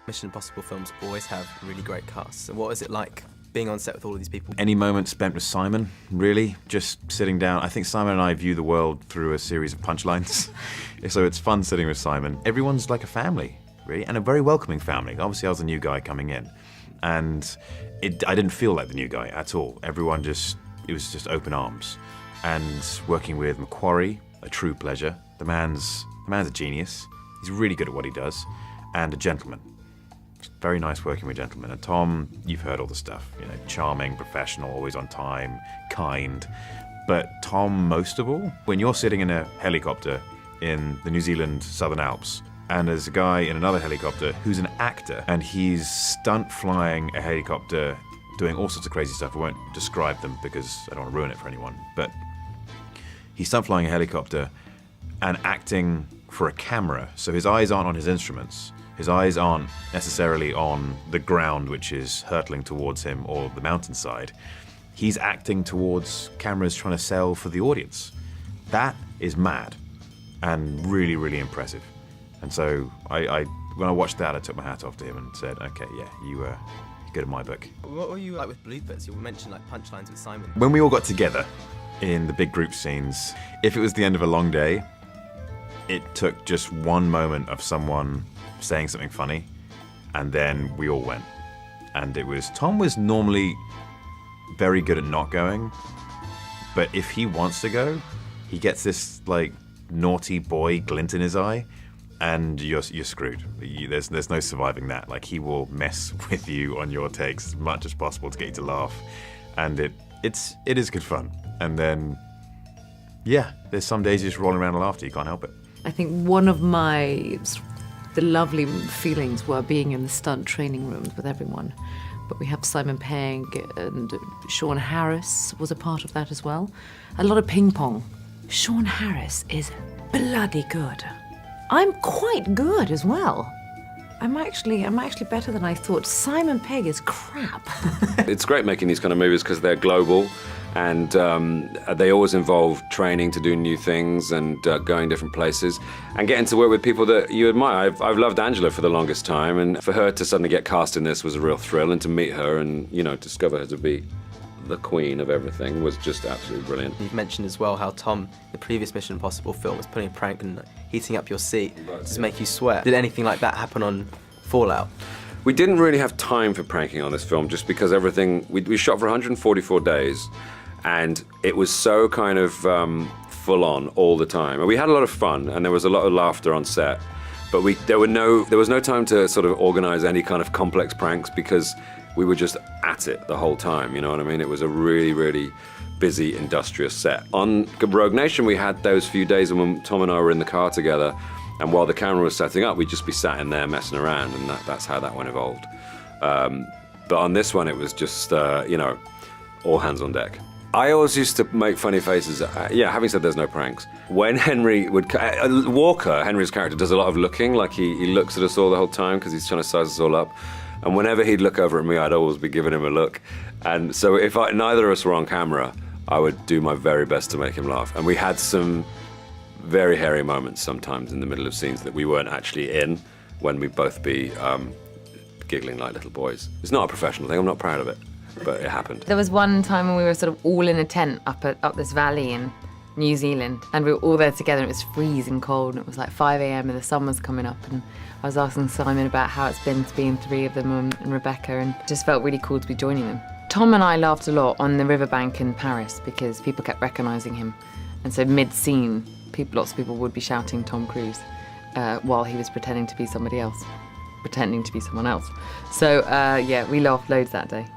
Mission Impossible films always have really great casts. And what is it like being on set with all of these people? Any moment spent with Simon, really, just sitting down. I think Simon and I view the world through a series of punchlines. So it's fun sitting with Simon. Everyone's like a family, really, and a very welcoming family. Obviously, I was a new guy coming in, and I didn't feel like the new guy at all. It was just open arms. And working with Macquarie, a true pleasure. The man's a genius. He's really good at what he does, and a gentleman. It's very nice working with gentlemen. And Tom, you've heard all the stuff, charming, professional, always on time, kind. But Tom, most of all, when you're sitting in a helicopter in the New Zealand Southern Alps, and there's a guy in another helicopter who's an actor, and he's stunt flying a helicopter, doing all sorts of crazy stuff. I won't describe them because I don't want to ruin it for anyone. But he's stunt flying a helicopter and acting for a camera. So his eyes aren't on his instruments. His eyes aren't necessarily on the ground, which is hurtling towards him, or the mountainside. He's acting towards cameras trying to sell for the audience. That is mad and really, really impressive. And so when I watched that, I took my hat off to him and said, okay, yeah, you're good in my book. What were you like with bloopers? You mentioned like punchlines with Simon. When we all got together in the big group scenes, if it was the end of a long day, it took just one moment of someone saying something funny, and then we all went. And Tom was normally very good at not going, but if he wants to go, he gets this like naughty boy glint in his eye, and you're screwed. There's no surviving that. Like, he will mess with you on your takes as much as possible to get you to laugh, and it is good fun. And then, yeah, there's some days you're just rolling around in laughter. You can't help it. I think one of the lovely feelings were being in the stunt training rooms with everyone. But we have Simon Pegg and Sean Harris was a part of that as well. A lot of ping pong. Sean Harris is bloody good. I'm quite good as well. I'm actually better than I thought. Simon Pegg is crap. It's great making these kind of movies because they're global, and they always involve training to do new things and going different places and getting to work with people that you admire. I've loved Angela for the longest time, and for her to suddenly get cast in this was a real thrill, and to meet her and discover her to be the queen of everything was just absolutely brilliant. You've mentioned as well how Tom, the previous Mission Impossible film, was putting a prank and heating up your seat to make you sweat. Did anything like that happen on Fallout? We didn't really have time for pranking on this film just because we shot for 144 days, and it was so kind of full on all the time. And we had a lot of fun, and there was a lot of laughter on set, but there was no time to sort of organize any kind of complex pranks because we were just at it the whole time, you know what I mean? It was a really, really busy, industrious set. On Rogue Nation, we had those few days when Tom and I were in the car together, and while the camera was setting up, we'd just be sat in there messing around, and that's how that one evolved. But on this one, it was just, all hands on deck. I always used to make funny faces. Having said there's no pranks. When Henry would... Walker, Henry's character, does a lot of looking, like he looks at us all the whole time because he's trying to size us all up. And whenever he'd look over at me, I'd always be giving him a look. And so if neither of us were on camera, I would do my very best to make him laugh. And we had some very hairy moments sometimes in the middle of scenes that we weren't actually in, when we'd both be giggling like little boys. It's not a professional thing, I'm not proud of it, but it happened. There was one time when we were sort of all in a tent up this valley in New Zealand, and we were all there together, and it was freezing cold, and it was like 5 a.m. and the sun was coming up, and I was asking Simon about how it's been to be in three of them and Rebecca, and it just felt really cool to be joining them. Tom and I laughed a lot on the riverbank in Paris because people kept recognising him, and so mid-scene, lots of people would be shouting Tom Cruise while he was pretending to be somebody else, pretending to be someone else. So we laughed loads that day.